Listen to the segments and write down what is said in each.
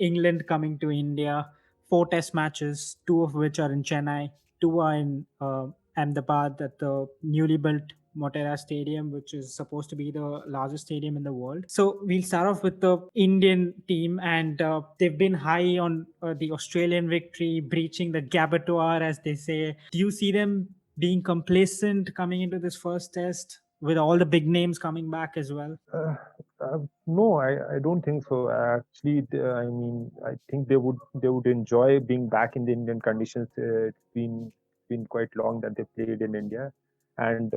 England coming to India, four test matches, two of which are in Chennai, two are in Ahmedabad at the newly built Motera Stadium, which is supposed to be the largest stadium in the world. So we'll start off with the Indian team, and they've been high on the Australian victory, breaching the Gabatoir, as they say. Do you see them being complacent coming into this first test with all the big names coming back as well? Uh, no, I don't think so. Actually, I mean, I think they would enjoy being back in the Indian conditions. It's been quite long that they played in India, and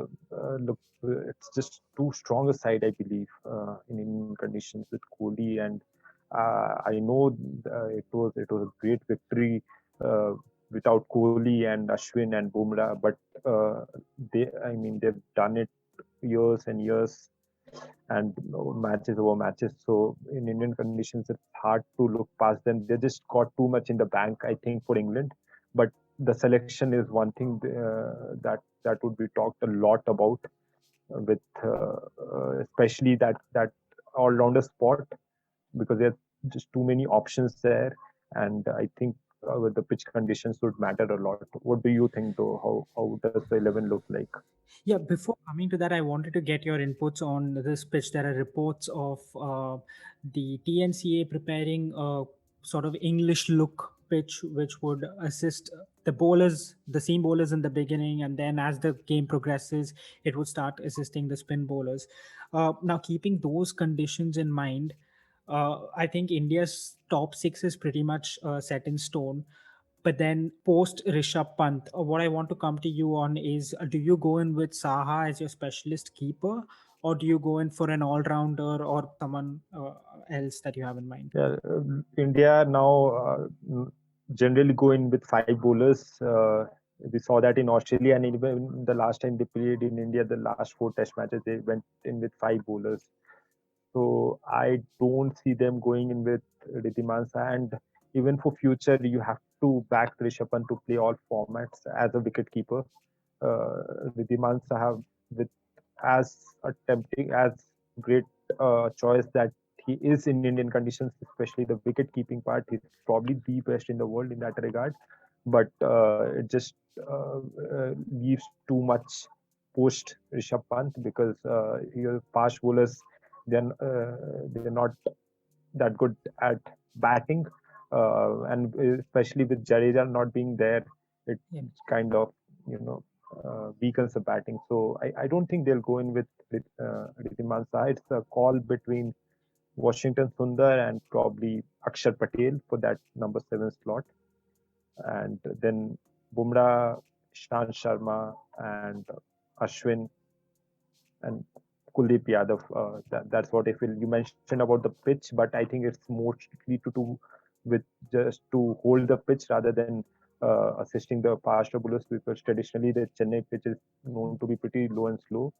look, it's just too strong a side, I believe, in Indian conditions with Kohli, and I know it was a great victory uh, without Kohli and Ashwin and Bumrah, but I mean, they've done it years and years and matches over matches. So in Indian conditions, it's hard to look past them. They just got too much in the bank, I think, for England. But the selection is one thing that would be talked a lot about with especially that all-rounder spot because there are just too many options there, and I think with the pitch conditions would matter a lot. What do you think, though? How does the 11 look like? Yeah, before coming to that, I wanted to get your inputs on this pitch. There are reports of the TNCA preparing a sort of English look pitch, which would assist the bowlers, the seam bowlers in the beginning, and then as the game progresses, it would start assisting the spin bowlers. Now, keeping those conditions in mind, I think India's top six is pretty much set in stone. But then post Rishabh Pant, what I want to come to you on is do you go in with Saha as your specialist keeper, or do you go in for an all rounder or someone else that you have in mind? Yeah, India now generally go in with five bowlers. We saw that in Australia, and even the last time they played in India, the last four Test matches, they went in with five bowlers. So I don't see them going in with Riddhiman Shah. And even for future, you have to back Rishabh Pant to play all formats as a wicket keeper. Riddhiman Shah with as a tempting as great choice that he is in Indian conditions, especially the wicket keeping part. He's probably the best in the world in that regard, but it just leaves too much post Rishabh Pant because your fast bowlers they're not that good at batting, and especially with Jadeja not being there, it Yeah. kind of you know weakens the batting. So I don't think they'll go in with Riddhiman Shah. It's a call between Washington Sundar and probably Akshar Patel for that number seven slot, and then Bumrah, Shan Sharma, and Ashwin and Kuldeep Yadav. That's what I feel. You mentioned about the pitch, but I think it's mostly to do with just to hold the pitch rather than assisting the faster bowlers because traditionally the Chennai pitch is known to be pretty low and slow.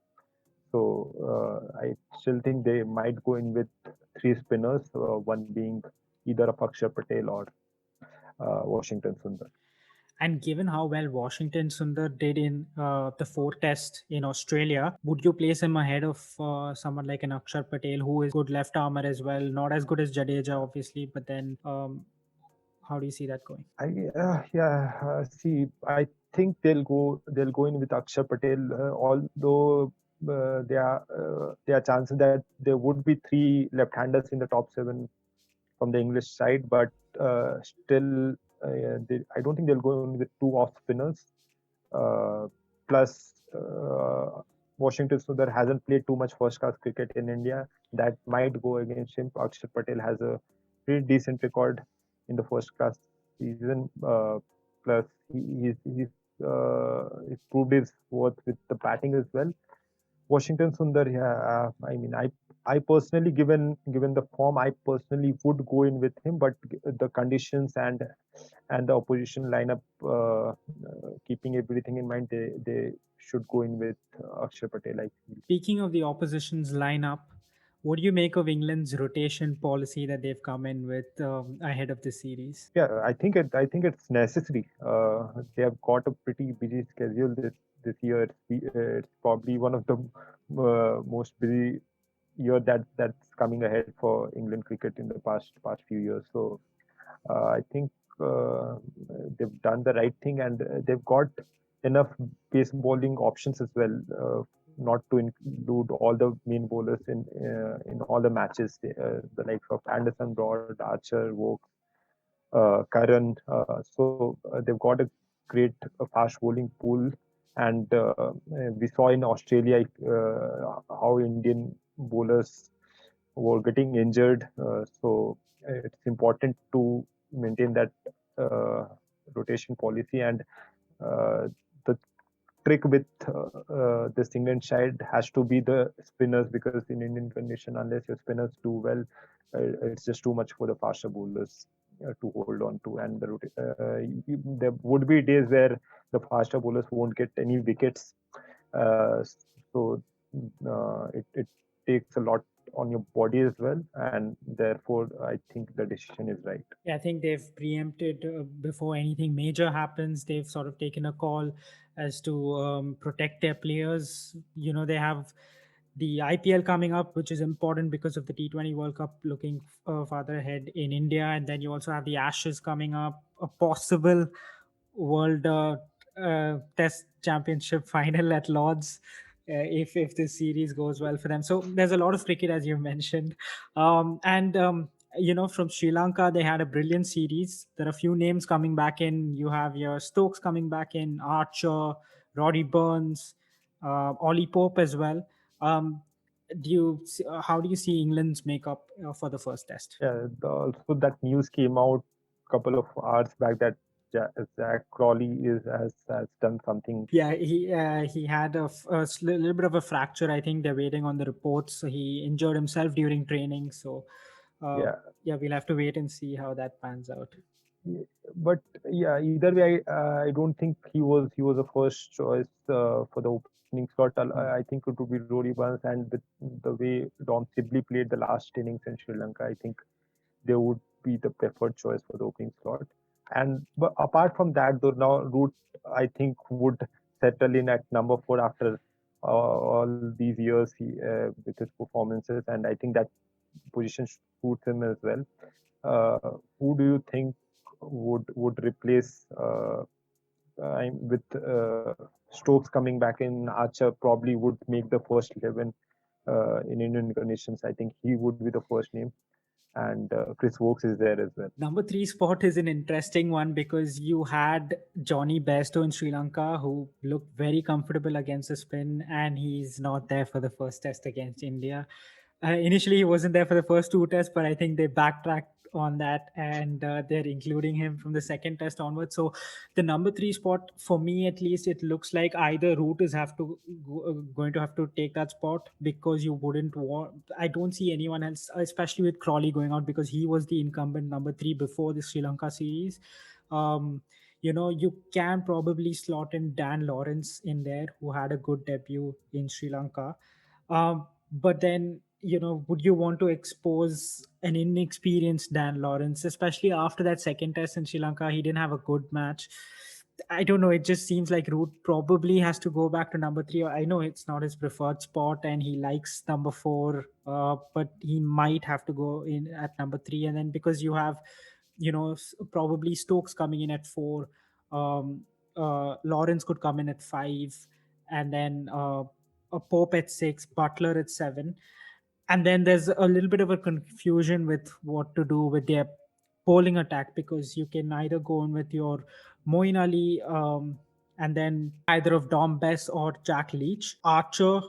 So I still think they might go in with three spinners, one being either of Akshar Patel or Washington Sundar. And given how well Washington Sundar did in the four test in Australia, would you place him ahead of someone like an Akshar Patel, who is good left armer as well? Not as good as Jadeja, obviously, but then how do you see that going? Yeah, see, I think they'll go in with Akshar Patel, although there are chances that there would be three left-handers in the top seven from the English side, but still, I don't think they'll go in with two off spinners. Uh, Plus, Washington Sundar hasn't played too much first-class cricket in India. That might go against him. Akshar Patel has a pretty decent record in the first-class season. Plus, he's proved his worth with the batting as well. Washington Sundar, yeah, I mean, I personally, given the form, I personally would go in with him, but the conditions and the opposition lineup, keeping everything in mind, they should go in with Akshar Patel. I feel. Speaking of the opposition's lineup, what do you make of England's rotation policy that they've come in with ahead of the series? Yeah, I think it's necessary. They have got a pretty busy schedule this year. It's probably one of the most busy year that's coming ahead for England cricket in the past few years. So I think they've done the right thing, and they've got enough pace bowling options as well, not to include all the main bowlers in all the matches. The likes of Anderson, Broad, Archer, Wokes, Karan. They've got a great fast bowling pool, and we saw in Australia how Indian bowlers were getting injured. It's important to maintain that uh, rotation policy, and uh, the trick with this England side has to be the spinners, because in Indian condition, unless your spinners do well, it's just too much for the faster bowlers to hold on to. And there would be days where the faster bowlers won't get any wickets. Uh, so it takes a lot on your body as well, and therefore I think the decision is right. Yeah, I think they've preempted before anything major happens. They've sort of taken a call as to protect their players. They have the IPL coming up, which is important because of the T20 World Cup looking farther ahead in India. And then you also have the Ashes coming up, a possible World Test Championship final at Lords. If this series goes well for them, so there's a lot of cricket as you mentioned, and from Sri Lanka they had a brilliant series. There are a few names coming back in. You have your Stokes coming back in, Archer, Roddy Burns, Ollie Pope as well. How do you see England's makeup for the first test? Yeah, also that news came out a couple of hours back that Zach Crawley has done something. Yeah, he had little bit of a fracture. I think they're waiting on the reports. So he injured himself during training. So, uh, Yeah, yeah, we'll have to wait and see how that pans out. but yeah, either way, I don't think he was a first choice for the opening slot. I think it would be Rory Burns, and with the way Dom Sibley played the last innings in Sri Lanka, I think they would be the preferred choice for the opening slot. And but apart from that, though, now Root I think would settle in at number 4 after all these years with his performances, and I think that position suits him as well. Who do you think would replace with Stokes coming back in? Archer probably would make the first 11 in Indian conditions. I think he would be the first name, and Chris Wokes is there as well. Number three spot is an interesting one because you had Johnny Bairstow in Sri Lanka who looked very comfortable against the spin, and he's not there for the first test against India. Initially, he wasn't there for the first two tests, but I think they backtracked on that and they're including him from the second test onwards. So the number three spot, for me at least, it looks like either Root is going to have to take that spot because you wouldn't want. I don't see anyone else, especially with Crawley going out because he was the incumbent number three before the Sri Lanka series. Um, you can probably slot in Dan Lawrence in there, who had a good debut in Sri Lanka. But then, would you want to expose an inexperienced Dan Lawrence, especially after that second test in Sri Lanka? He didn't have a good match. I don't know. It just seems like Root probably has to go back to number three. I know it's not his preferred spot and he likes number four, but he might have to go in at number three. And then because you have, probably Stokes coming in at four, um, Lawrence could come in at five, and then a Pope at six, Butler at seven. And then there's a little bit of a confusion with what to do with their bowling attack because you can either go on with your Moeen Ali and then either of Dom Bess or Jack Leach, Archer,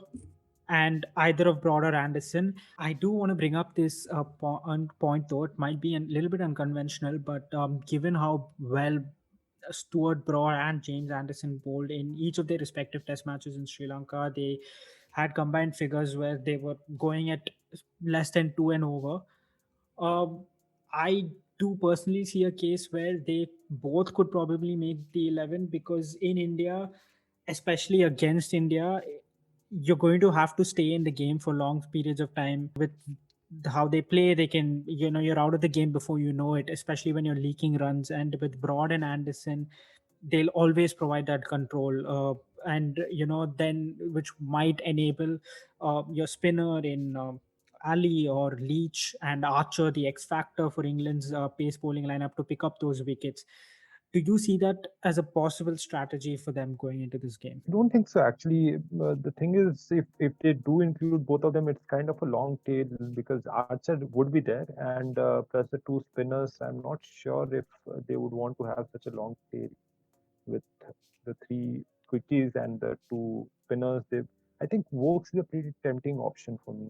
and either of Broad or Anderson. I do want to bring up this point though. It might be a little bit unconventional, but given how well Stuart Broad and James Anderson bowled in each of their respective test matches in Sri Lanka, they had combined figures where they were going at less than two and over. Um, I do personally see a case where they both could probably make the 11 because in India, especially against India, you're going to have to stay in the game for long periods of time with how they play. They can, you're out of the game before you know it, especially when you're leaking runs. And with Broad and Anderson, they'll always provide that control. And then which might enable your spinner in Ali or Leach and Archer, the X factor for England's pace bowling lineup, to pick up those wickets. Do you see that as a possible strategy for them going into this game? I don't think so. Actually, the thing is, if they do include both of them, it's kind of a long tail because Archer would be there, and plus the two spinners. I'm not sure if they would want to have such a long tail with the three quickies and the two spinners. I think Vokes is a pretty tempting option for me.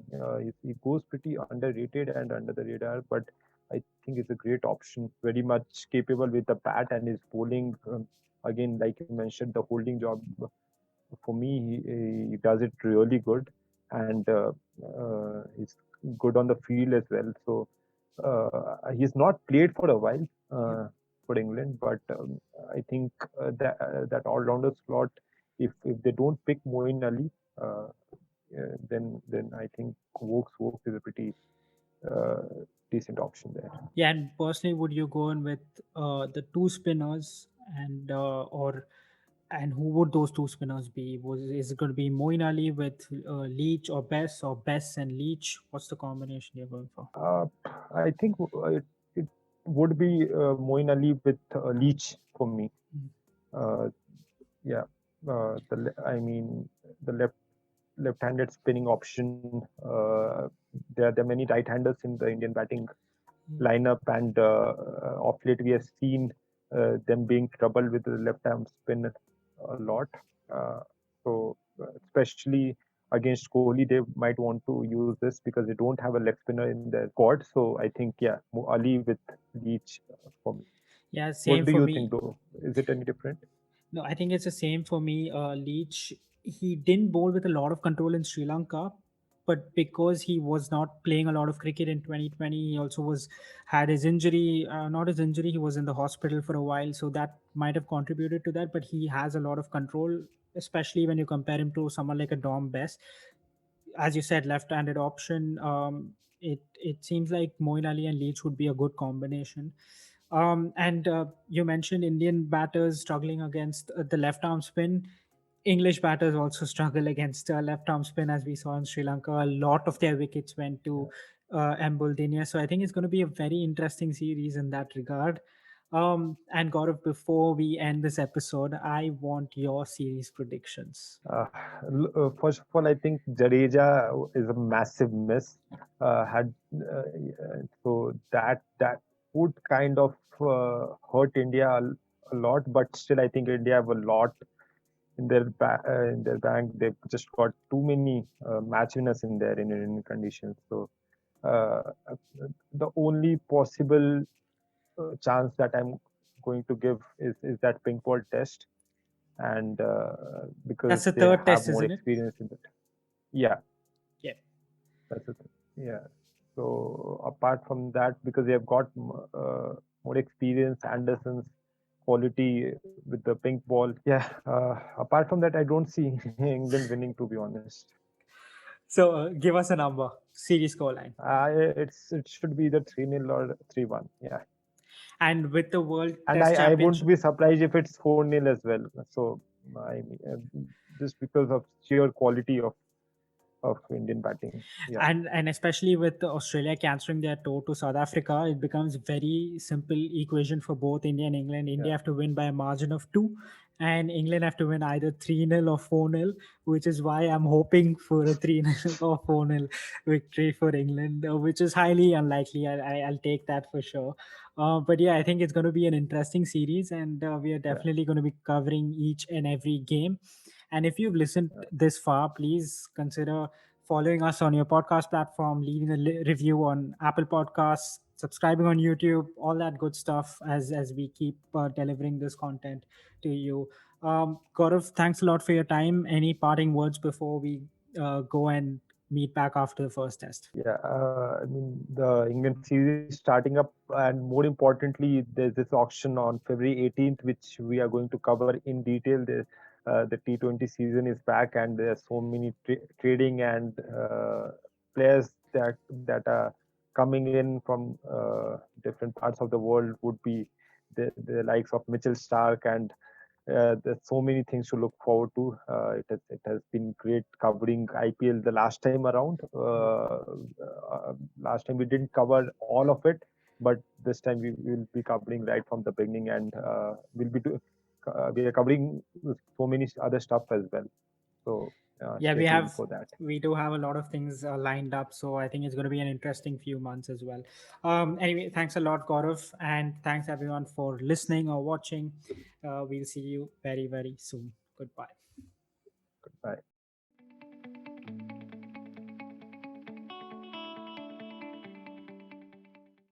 He goes pretty underrated and under the radar, but I think it's a great option. Very much capable with the bat and his bowling. Again, like you mentioned, the holding job for me, he does it really good, and he's good on the field as well. So he's not played for a while for England, but I think that all-rounder slot, if they don't pick Moeen Ali, then I think Vokes is a pretty uh, decent option there. Yeah, and personally, would you go in with the two spinners and who would those two spinners be? Is it going to be Moeen Ali with Leach or Bess, or Bess and Leach? What's the combination you're going for? Uh, I think it would be Moeen Ali with Leach for me. Mm. Uh, yeah, I mean the left-handed spinning option. There are many right-handers in the Indian batting lineup, and of late we have seen them being troubled with the left-arm spin a lot. Uh, so especially against Kohli, they might want to use this because they don't have a leg spinner in their squad. So I think Ali with Leach for me. Yeah, What same do for you me. think though? Is it any different? No, I think it's the same for me. Leach, he didn't bowl with a lot of control in Sri Lanka, but because he was not playing a lot of cricket in 2020, he also had his injury. Not his injury, he was in the hospital for a while, so that might have contributed to that. But he has a lot of control, especially when you compare him to someone like a Dom Bess. As you said, left-handed option. It seems like Moeen Ali and Leach would be a good combination. And you mentioned Indian batters struggling against the left arm spin. English batters also struggle against left arm spin, as we saw in Sri Lanka. A lot of their wickets went to Mbuldenia. So I think it's going to be a very interesting series in that regard. And Gaurav, before we end this episode, I want your series predictions. Uh, First of all, I think Jadeja is a massive miss. Had so that would kind of hurt India a lot, but still, I think India have a lot in their bank. They've just got too many match winners in there in Indian conditions. So uh, the only possible chance that I'm going to give is that pink ball test, and because That's the they third have test, more isn't it? experience in it. Yeah, Yeah. that's it. Yeah. So apart from that, because they have got more experience, Anderson's quality with the pink ball. Yeah. Apart from that, I don't see England winning. To be honest, So give us a number, series scoreline. it should be either 3-0 or 3-1. Yeah. And with the World And Test I wouldn't Championship, be surprised if it's 4-0 as well. So I mean, just because of sheer quality of Indian batting. Yeah. and especially with Australia cancelling their tour to South Africa, it becomes very simple equation for both India and England. India Yeah. have to win by a margin of 2, and England have to win either 3-0 or 4-0, which is why I'm hoping for a 3-0 or 4-0 victory for England, which is highly unlikely. I'll take that for sure. But yeah, I think it's going to be an interesting series, and we are Yeah. definitely going to be covering each and every game. And if you've listened this far, please consider following us on your podcast platform, leaving a review on Apple Podcasts, subscribing on YouTube, all that good stuff as we keep delivering this content to you. Gaurav, thanks a lot for your time. Any parting words before we go and meet back after the first test? Yeah, I mean, the England series starting up, and more importantly, there's this auction on February 18th, which we are going to cover in detail. The T20 season is back, and there are so many trading and players that are coming in from different parts of the world. Would be the likes of Mitchell Stark and there's so many things to look forward to. It has been great covering IPL the last time around. Last time we didn't cover all of it, but this time we will be covering right from the beginning, and we are covering so many other stuff as well. So Yeah, stay tuned for that. we do have a lot of things lined up, so I think it's going to be an interesting few months as well. Anyway, thanks a lot, Gaurav, and thanks everyone for listening or watching. We'll see you very, very soon. Goodbye. Bye.